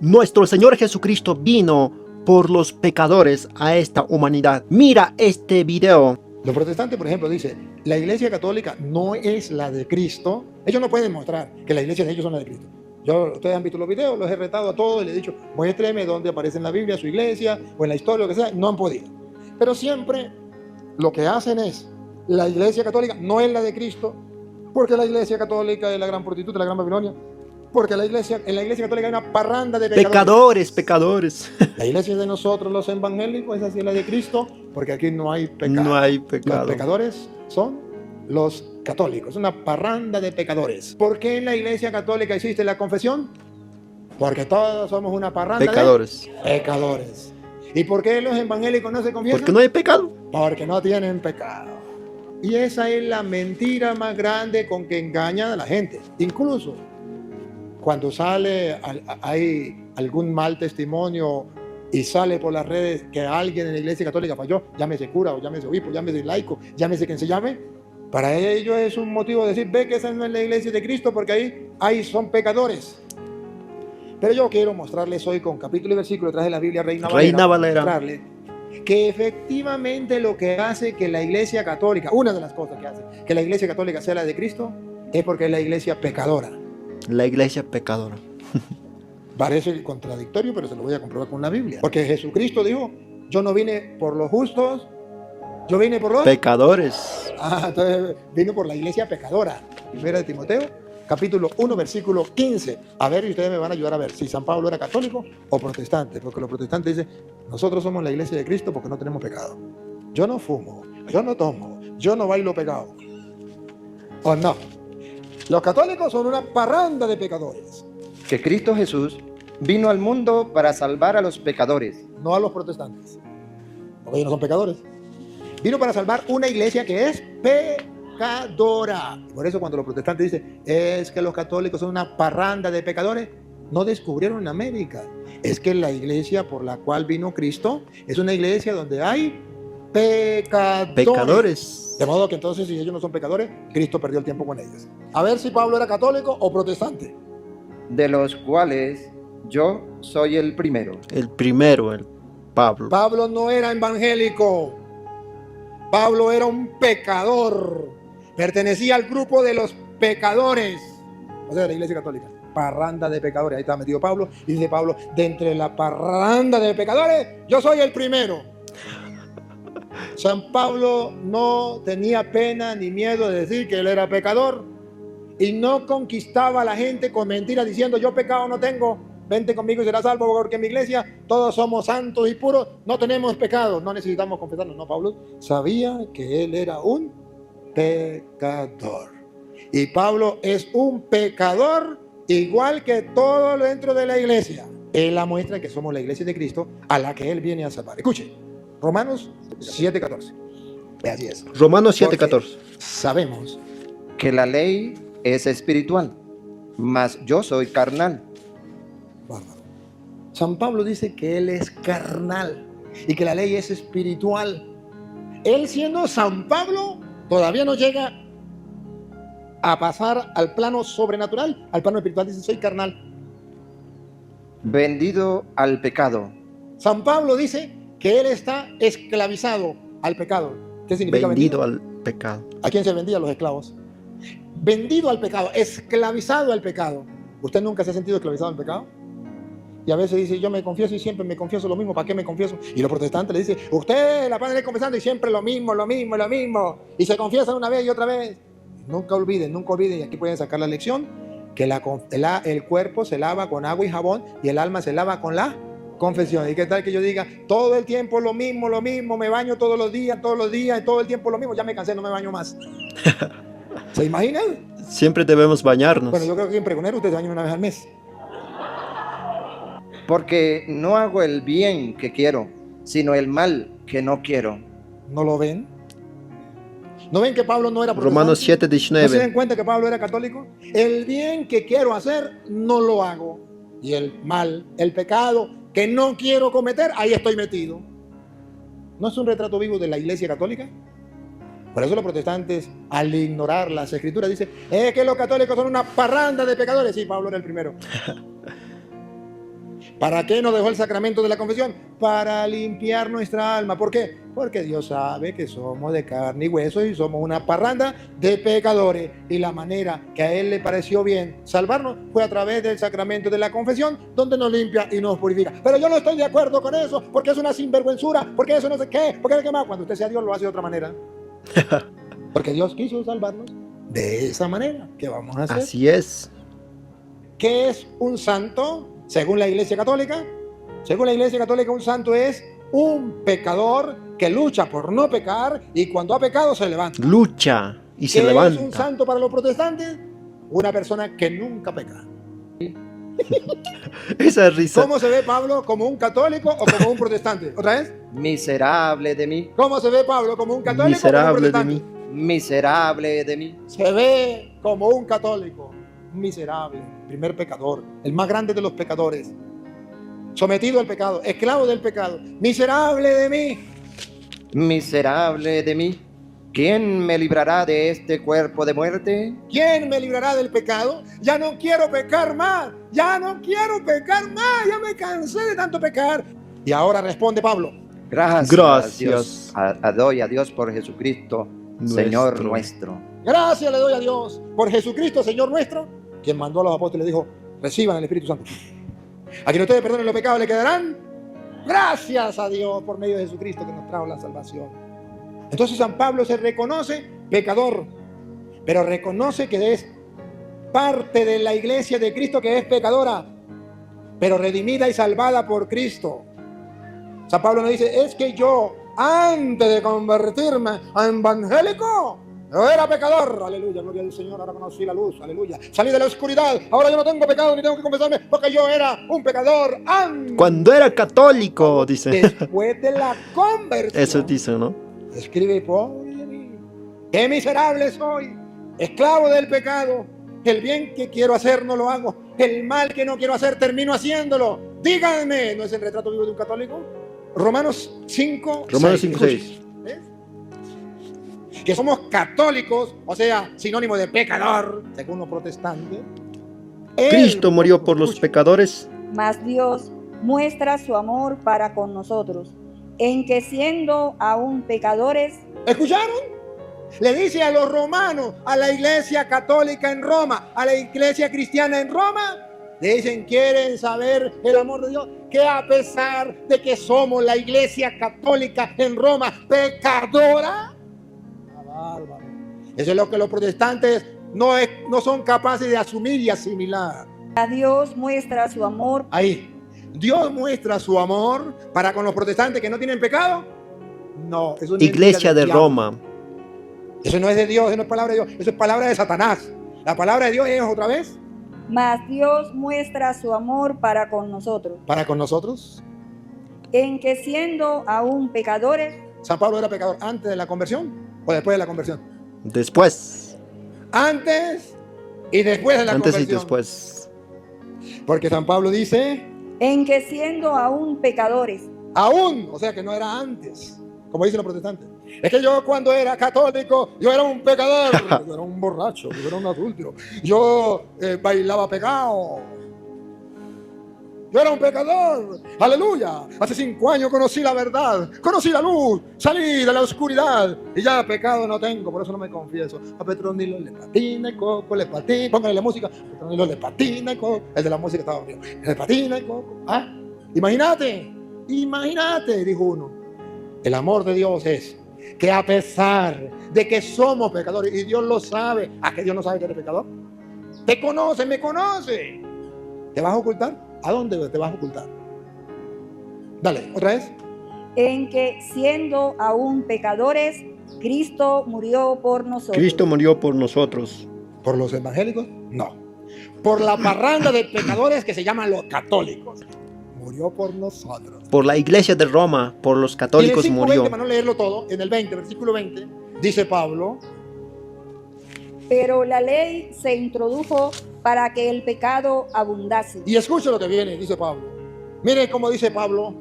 Nuestro Señor Jesucristo vino por los pecadores a esta humanidad. Mira este video. Los protestantes, por ejemplo, dicen, la iglesia católica no es la de Cristo. Ellos no pueden mostrar que la iglesia de ellos son la de Cristo. Ustedes han visto los videos, los he retado a todos y les he dicho, muéstreme dónde aparece en la Biblia su iglesia o en la historia, lo que sea. No han podido. Pero siempre lo que hacen es, la iglesia católica no es la de Cristo, porque la iglesia católica es la gran prostituta, la gran Babilonia, porque en la iglesia católica hay una parranda de Pecadores. La iglesia de nosotros, los evangélicos, esa sí es la de Cristo, porque aquí no hay pecado. No hay pecado. Los pecadores son los católicos, una parranda de pecadores. ¿Por qué en la iglesia católica existe la confesión? Porque todos somos una parranda Pecadores. de pecadores. ¿Y por qué los evangélicos no se confiesan? Porque no hay pecado. Porque no tienen pecado. Y esa es la mentira más grande con que engañan a la gente. Incluso cuando hay algún mal testimonio y sale por las redes que alguien en la iglesia católica falló, llámese cura o llámese obispo, llámese laico, llámese quien se llame, para ellos es un motivo de decir, ve que esa no es la iglesia de Cristo porque ahí son pecadores. Pero yo quiero mostrarles hoy con capítulo y versículo detrás de la Biblia Reina Valera, mostrarles que efectivamente lo que hace que la iglesia católica, una de las cosas que hace que la iglesia católica sea la de Cristo, es porque es la iglesia pecadora. La iglesia pecadora. Parece contradictorio, pero se lo voy a comprobar con la Biblia. Porque Jesucristo dijo, yo no vine por los justos, yo vine por los pecadores. Entonces vino por la iglesia pecadora. Primera de Timoteo, capítulo 1, versículo 15. A ver, y ustedes me van a ayudar a ver si San Pablo era católico o protestante. Porque los protestantes dicen, nosotros somos la iglesia de Cristo porque no tenemos pecado. Yo no fumo, yo no tomo, yo no bailo pecado. ¿O no? Los católicos son una parranda de pecadores. Que Cristo Jesús vino al mundo para salvar a los pecadores. No a los protestantes, porque ellos no son pecadores. Vino para salvar una iglesia que es pecadora. Por eso cuando los protestantes dicen, es que los católicos son una parranda de pecadores, no descubrieron en América. Es que la iglesia por la cual vino Cristo es una iglesia donde hay pecadores. De modo que entonces, si ellos no son pecadores, Cristo perdió el tiempo con ellos. A ver si Pablo era católico o protestante. De los cuales yo soy el primero. El primero, el Pablo. Pablo no era evangélico. Pablo era un pecador. Pertenecía al grupo de los pecadores. O sea, de la iglesia católica. Parranda de pecadores. Ahí está metido Pablo. Y dice Pablo, de entre la parranda de pecadores, yo soy el primero. San Pablo no tenía pena ni miedo de decir que él era pecador y no conquistaba a la gente con mentiras diciendo yo pecado no tengo, vente conmigo y serás salvo porque en mi iglesia todos somos santos y puros, no tenemos pecado, no necesitamos confesarnos. No, Pablo sabía que él era un pecador y Pablo es un pecador igual que todo lo dentro de la iglesia. Él la muestra que somos la iglesia de Cristo a la que él viene a salvar. Escuche, Romanos 7:14. Así es. Romanos 7:14. Sabemos Que la ley es espiritual, mas yo soy carnal. Bárbaro. San Pablo dice que él es carnal y que la ley es espiritual. Él siendo San Pablo todavía no llega a pasar al plano sobrenatural, al plano espiritual. Dice soy carnal. Vendido al pecado. San Pablo dice que él está esclavizado al pecado. ¿Qué significa vendido? Vendido al pecado. ¿A quién se vendían los esclavos? Vendido al pecado, esclavizado al pecado. ¿Usted nunca se ha sentido esclavizado al pecado? Y a veces dice, yo me confieso y siempre me confieso lo mismo, ¿para qué me confieso? Y los protestantes le dicen, usted la padre confesando y siempre lo mismo. Y se confiesan una vez y otra vez. Nunca olviden, y aquí pueden sacar la lección, que el cuerpo se lava con agua y jabón y el alma se lava con la confesión. ¿Y qué tal que yo diga todo el tiempo lo mismo, me baño todos los días, y todo el tiempo lo mismo, ya me cansé, no me baño más? ¿Se imaginan? Siempre debemos bañarnos. Bueno, yo creo que en pregonero ustedes se bañan una vez al mes. Porque no hago el bien que quiero, sino el mal que no quiero. ¿No lo ven? ¿No ven que Pablo no era protestante? Romanos 7:19. ¿No se dan cuenta que Pablo era católico? El bien que quiero hacer, no lo hago. Y el mal, el pecado que no quiero cometer, ahí estoy metido. ¿No es un retrato vivo de la iglesia católica? Por eso los protestantes, al ignorar las escrituras, dicen, es que los católicos son una parranda de pecadores. Sí, Pablo era el primero. ¿Para qué nos dejó el sacramento de la confesión? Para limpiar nuestra alma. ¿Por qué? Porque Dios sabe que somos de carne y hueso y somos una parranda de pecadores. Y la manera que a Él le pareció bien salvarnos fue a través del sacramento de la confesión, donde nos limpia y nos purifica. Pero yo no estoy de acuerdo con eso, porque es una sinvergüenzura, porque eso no sé qué, porque qué más. Cuando usted sea Dios lo hace de otra manera. Porque Dios quiso salvarnos de esa manera. ¿Qué vamos a hacer? Así es. ¿Qué es un santo? Según la Iglesia Católica, un santo es un pecador que lucha por no pecar y cuando ha pecado se levanta. Lucha y se ¿Qué levanta. es un santo para los protestantes? Una persona que nunca peca. Esa risa. ¿Cómo se ve Pablo? ¿Como un católico o como un protestante? ¿Otra vez? Miserable de mí, ¿Cómo se ve Pablo? ¿Como un católico o como un Miserable de protestante? mí. miserable de mí. Se ve como un católico, miserable, primer pecador, el más grande de los pecadores, sometido al pecado, esclavo del pecado, miserable de mí. Miserable de mí. ¿Quién me librará de este cuerpo de muerte? ¿Quién me librará del pecado? Ya no quiero pecar más, ya no quiero pecar más, ya me cansé de tanto pecar. Y ahora responde Pablo, Gracias, Gracias. Dios. Doy a Dios por Jesucristo, Señor nuestro. gracias le doy a Dios por Jesucristo, Señor nuestro, quien mandó a los apóstoles y dijo, reciban el Espíritu Santo. A quien ustedes perdonen los pecados le quedarán. Gracias a Dios por medio de Jesucristo que nos trajo la salvación. Entonces San Pablo se reconoce pecador, pero reconoce que es parte de la iglesia de Cristo que es pecadora, pero redimida y salvada por Cristo. San Pablo nos dice, es que yo antes de convertirme a evangélico, yo era pecador, aleluya, gloria al Señor, ahora conocí la luz, aleluya. Salí de la oscuridad, ahora yo no tengo pecado ni tengo que confesarme porque yo era un pecador antes. Cuando era católico, dice. Después de la conversión. Eso dice, ¿no? Escribe, pobre de mí, qué miserable soy, esclavo del pecado. El bien que quiero hacer no lo hago, el mal que no quiero hacer termino haciéndolo. Díganme, ¿no es el retrato vivo de un católico? Romanos 5, Romanos 6. 5:6. ¿Ves? Que somos católicos, o sea, sinónimo de pecador, según los protestantes. Cristo murió por los pecadores. Mas Dios muestra su amor para con nosotros, en que siendo aún pecadores, ¿Escucharon? Le dice a los romanos, a la iglesia católica en Roma, a la iglesia cristiana en Roma, le dicen, ¿quieren saber el amor de Dios? Que a pesar de que somos la iglesia católica en Roma pecadora, bárbaro. Eso es lo que los protestantes no son capaces de asumir y asimilar. a Dios muestra su amor. Ahí, Dios muestra su amor para con los protestantes que no tienen pecado. No, eso no es Iglesia de del diablo. Roma. Eso no es de Dios, eso no es palabra de Dios, eso es palabra de Satanás. La palabra de Dios es otra vez Mas Dios muestra su amor para con nosotros, para con nosotros. en que siendo aún pecadores, San Pablo era pecador antes de la conversión o después de la conversión. Después. Antes y después de la Antes y conversión. después. Porque San Pablo dice, en que siendo aún pecadores, aún, o sea que no era antes, como dicen los protestantes. Es que yo cuando era católico, yo era un pecador, yo era un borracho, yo era un adúltero, yo bailaba pecado. Yo era un pecador, aleluya. Hace 5 años conocí la verdad, conocí la luz, salí de la oscuridad y ya pecado no tengo, por eso no me confieso. A Petronilo le patina el coco, le patina, póngale la música, a Petronilo le patina el coco, el de la música estaba bien, le patina el coco. Ah, imagínate, dijo uno. El amor de Dios es que a pesar de que somos pecadores, y Dios lo sabe, ¿a que Dios no sabe que eres pecador? Te conoce, me conoce. ¿Te vas a ocultar? ¿A dónde te vas a ocultar? Dale, otra vez. en que siendo aún pecadores, Cristo murió por nosotros. Cristo murió por nosotros. ¿Por los evangélicos? No. Por la parranda de pecadores que se llaman los católicos. Murió por nosotros. Por la iglesia de Roma, por los Y en católicos el 5:20, murió. para no leerlo todo, en el 20, versículo 20, dice Pablo, Pero la ley se introdujo para que el pecado abundase. y escuche lo que viene, dice Pablo. Mire cómo dice Pablo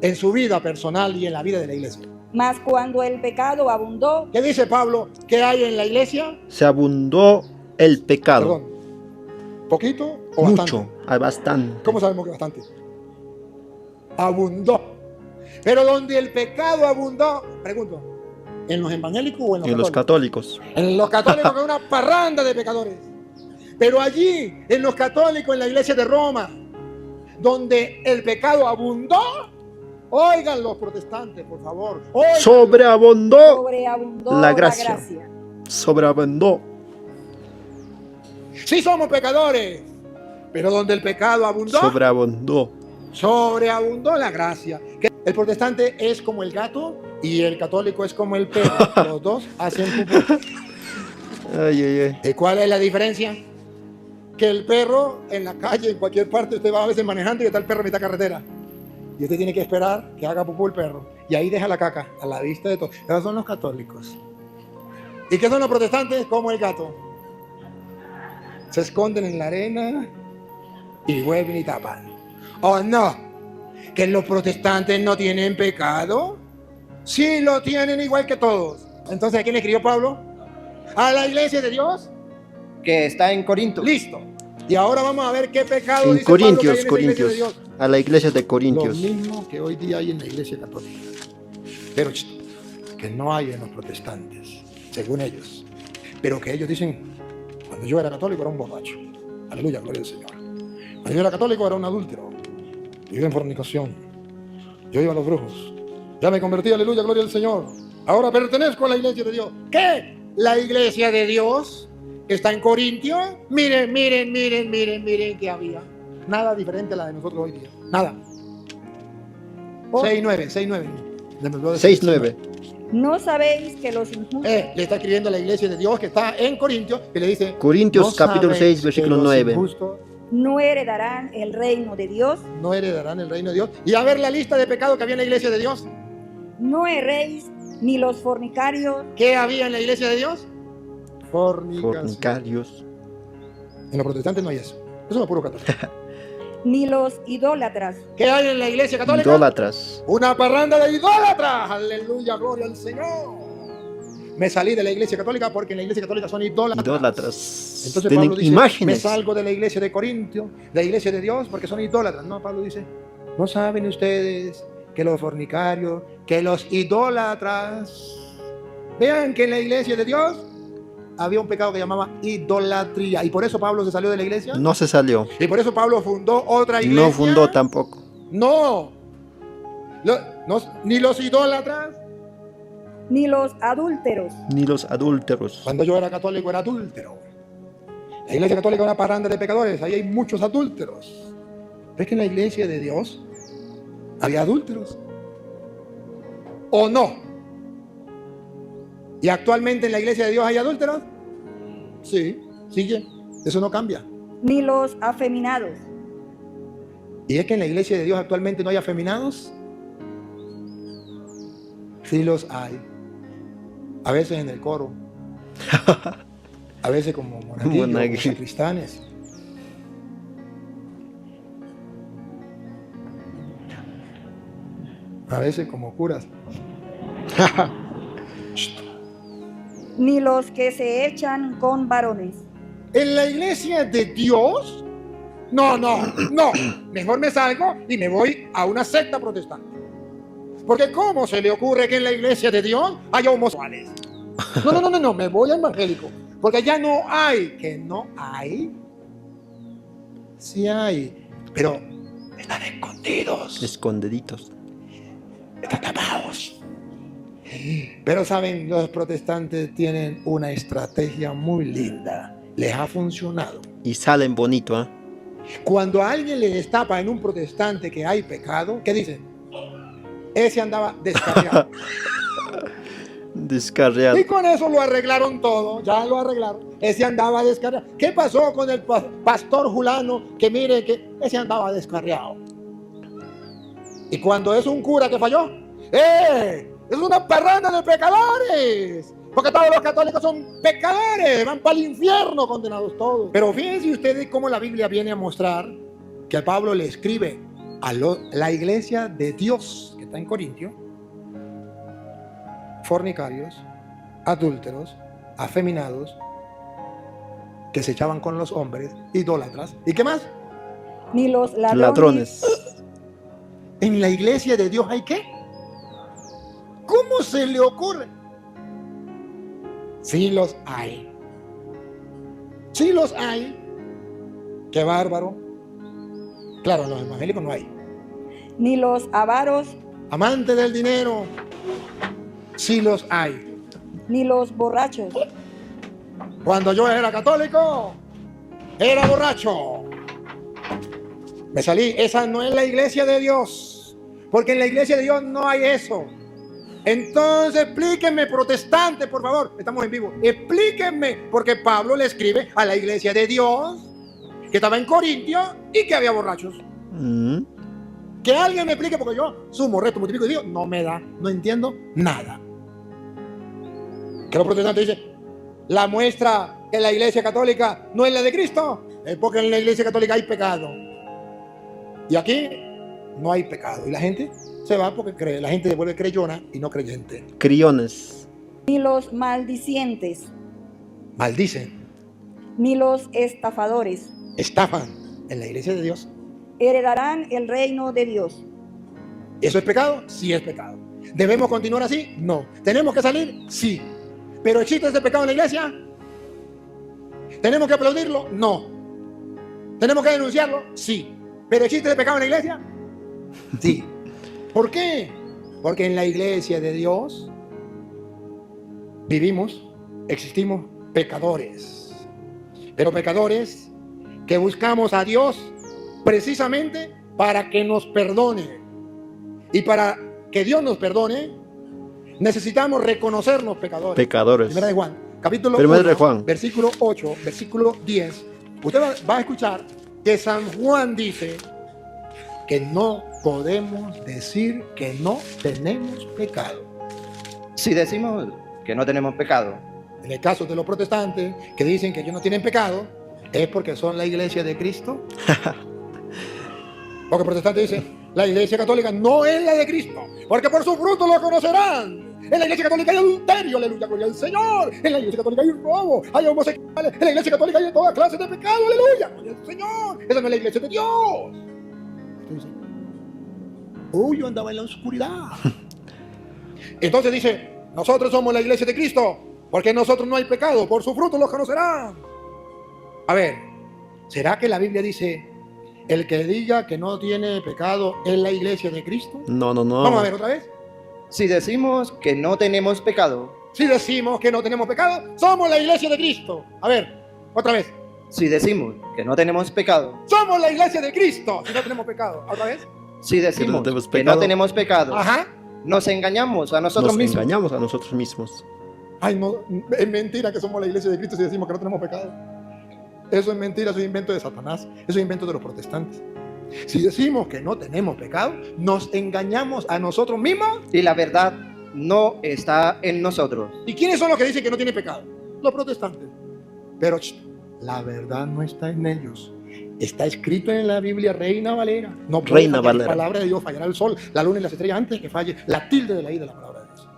en su vida personal y en la vida de la iglesia. Mas cuando el pecado abundó, ¿Qué dice Pablo? ¿Qué hay en la iglesia? Se abundó el pecado. Perdón. ¿Poquito o Mucho, bastante? hay bastante. ¿Cómo sabemos que bastante? abundó. Pero donde el pecado abundó, pregunto, ¿en los evangélicos o en los católicos? En los católicos, que es una parranda de pecadores. Pero allí, en los católicos, en la iglesia de Roma, donde el pecado abundó, oigan los protestantes, por favor. Oigan. Sobreabundó Sobreabundó la gracia. Sobreabundó. Sí somos pecadores, pero donde el pecado abundó, Sobreabundó. sobreabundó la gracia. Que el protestante es como el gato y el católico es como el perro. Los dos hacen pupú. Ay, ay, ay. ¿Y cuál es la diferencia? Que el perro en la calle, en cualquier parte, usted va a veces manejando y está el perro en mitad carretera. Y usted tiene que esperar que haga pupú el perro. Y ahí deja la caca, a la vista de todos. Esos son los católicos. ¿Y qué son los protestantes? Como el gato. Se esconden en la arena y vuelven y tapan. ¿O no? ¿Que los protestantes no tienen pecado? Sí lo tienen igual que todos. Entonces, ¿a quién escribió Pablo? ¿A la iglesia de Dios? que está en Corinto. Listo. Y ahora vamos a ver qué pecado En dice Pablo que hay Corintios, en esa iglesia de Corintios. Dios. A la iglesia de Lo Corintios. mismo que hoy día hay en la iglesia católica. Pero que no hay en los protestantes, según ellos. Pero que ellos dicen, cuando yo era católico era un borracho. Aleluya, gloria al Señor. Cuando yo era católico era un adúltero. Vivo en fornicación. Yo iba a los brujos. Ya me convertí, aleluya, gloria al Señor. Ahora pertenezco a la iglesia de Dios. ¿Qué? La iglesia de Dios que está en Corintios. Miren que había. Nada diferente a la de nosotros hoy día. Nada. 6-9. 6:9. ¿No sabéis que los injustos Le está escribiendo a la iglesia de Dios que está en Corintios, que le dice, Corintios ¿no capítulo sabéis 6, versículo que los 9. injustos no heredarán el reino de Dios? no heredarán el reino de Dios? Y a ver la lista de pecados que había en la iglesia de Dios. No erréis, ni los fornicarios, ¿Qué había en la iglesia de Dios? Fornicación. Fornicarios. En los protestantes no hay eso. Eso es lo puro católico. ni los idólatras, ¿Qué hay en la iglesia católica? Idólatras. Una parranda de idólatras. Aleluya, gloria al Señor. Me salí de la iglesia católica porque en la iglesia católica son idólatras. Idólatras. Entonces Tienen Pablo dice, imágenes. me salgo de la iglesia de Corinto, de la iglesia de Dios, porque son idólatras. No, Pablo dice, ¿no saben ustedes que los fornicarios, que los idólatras? Vean que en la iglesia de Dios había un pecado que llamaba idolatría. Y por eso Pablo se salió de la iglesia. No se salió. Y por eso Pablo fundó otra iglesia. No fundó tampoco. No. Ni los idólatras. ni los adúlteros, Ni los adúlteros. Cuando yo era católico era adúltero. La iglesia católica es una parranda de pecadores. Ahí hay muchos adúlteros. ¿Ves que en la iglesia de Dios había adúlteros? ¿O no? ¿Y actualmente en la iglesia de Dios hay adúlteros? Sí, sigue. Eso no cambia. ni los afeminados, ¿Y es que en la iglesia de Dios actualmente no hay afeminados? Sí los hay. A veces en el coro. A veces como monaguillos, como sacristanes. A veces como curas. ni los que se echan con varones, ¿En la iglesia de Dios? No. Mejor me salgo y me voy a una secta protestante. Porque ¿cómo se le ocurre que en la iglesia de Dios haya homosexuales? No. Me voy al evangélico. Porque ya no hay. ¿Que no hay? Sí hay. Pero están escondidos. Escondiditos. Están tapados. Pero saben, los protestantes tienen una estrategia muy linda. Les ha funcionado. Y salen bonito, ¿eh? Cuando a alguien le destapa en un protestante que hay pecado, ¿qué dicen? Ese andaba descarriado. Descarriado. Y con eso lo arreglaron todo, ya lo arreglaron. Ese andaba descarriado. ¿Qué pasó con el pastor Julano? Que mire que ese andaba descarriado. Y cuando es un cura que falló, es una parranda de pecadores. Porque todos los católicos son pecadores, van para el infierno condenados todos. Pero fíjense ustedes cómo la Biblia viene a mostrar que Pablo le escribe a la iglesia de Dios que está en Corintio: fornicarios, adúlteros, afeminados, que se echaban con los hombres, idólatras. ¿Y qué más? ni los Ladrones. ¿En la iglesia de Dios hay qué? ¿Cómo se le ocurre? Sí los hay. Sí los hay. Qué bárbaro. Claro, en los evangélicos no hay. Ni los avaros, Amantes del dinero. Sí los hay. ni los borrachos, Cuando yo era católico, era borracho. Me salí. Esa no es la iglesia de Dios. Porque en la iglesia de Dios no hay eso. Entonces explíquenme, protestantes, por favor. Estamos en vivo. Explíquenme. Porque Pablo le escribe a la iglesia de Dios que estaba en Corintio y que había borrachos. Que alguien me explique, porque yo sumo, resto, multiplico y digo, no me da, no entiendo nada. Que los protestantes dicen, la muestra que la iglesia católica no es la de Cristo, es porque en la iglesia católica hay pecado. Y aquí no hay pecado. Y la gente se va porque cree. La gente se vuelve creyona y no creyente. Criones. ni los maldicientes, Maldicen, ni los estafadores estafan en la iglesia de Dios. heredarán el reino de Dios. ¿Eso es pecado? Sí es pecado. ¿Debemos continuar así? No. ¿Tenemos que salir? Sí. ¿Pero existe ese pecado en la iglesia? ¿Tenemos que aplaudirlo? No. ¿Tenemos que denunciarlo? Sí. ¿Pero existe ese pecado en la iglesia? Sí. ¿Por qué? Porque en la iglesia de Dios vivimos, existimos pecadores. Pero pecadores que buscamos a Dios precisamente para que nos perdone. Y para que Dios nos perdone, necesitamos reconocernos pecadores. Pecadores. Primera de Juan, capítulo Primera 1, de Juan. versículo 8, versículo 10. Usted va a escuchar que San Juan dice que no podemos decir que no tenemos pecado. Si decimos que no tenemos pecado, En el caso de los protestantes que dicen que ellos no tienen pecado, es porque son la iglesia de Cristo. Porque el protestante dice, la iglesia católica no es la de Cristo, porque por sus frutos lo conocerán. En la iglesia católica hay adulterio, aleluya, gloria al Señor. En la iglesia católica hay robo, hay homosexuales. En la iglesia católica hay toda clase de pecado, aleluya, gloria al Señor. Esa no es la iglesia de Dios. Entonces, yo andaba en la oscuridad. Entonces dice, nosotros somos la iglesia de Cristo, porque en nosotros no hay pecado, por sus frutos los conocerán. A ver, ¿será que la Biblia dice, el que diga que no tiene pecado es la iglesia de Cristo? No. Vamos a ver otra vez. si decimos que no tenemos pecado, Si decimos que no tenemos pecado, somos la iglesia de Cristo. A ver, otra vez. si decimos que no tenemos pecado, Somos la iglesia de Cristo si no tenemos pecado. Otra vez. si decimos tenemos que pecado. no tenemos pecado, Ajá. nos engañamos a nosotros Nos mismos. engañamos a nosotros mismos. Ay, no, es mentira que somos la iglesia de Cristo si decimos que no tenemos pecado. Eso es mentira, eso es invento de Satanás, eso es invento de los protestantes. Si decimos que no tenemos pecado, nos engañamos a nosotros mismos. Y la verdad no está en nosotros. ¿Y quiénes son los que dicen que no tienen pecado? Los protestantes. Pero la verdad no está en ellos. Está escrito en la Biblia, Reina Valera. No puede Reina fallar Valera. la palabra de Dios, fallará el sol, la luna y las estrellas antes que falle la tilde de la I de la palabra de Dios.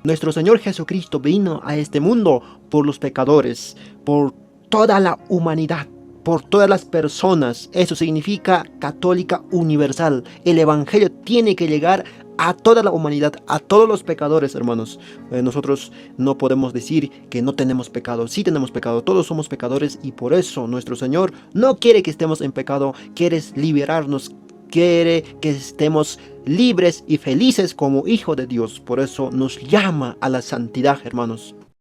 Nuestro Señor Jesucristo vino a este mundo por los pecadores, por toda la humanidad, por todas las personas. Eso significa católica universal. El Evangelio tiene que llegar a toda la humanidad, a todos los pecadores, hermanos. Nosotros no podemos decir que no tenemos pecado. Sí tenemos pecado, todos somos pecadores, y por eso nuestro Señor no quiere que estemos en pecado, quiere liberarnos, quiere que estemos libres y felices como hijos de Dios. Por eso nos llama a la santidad, hermanos.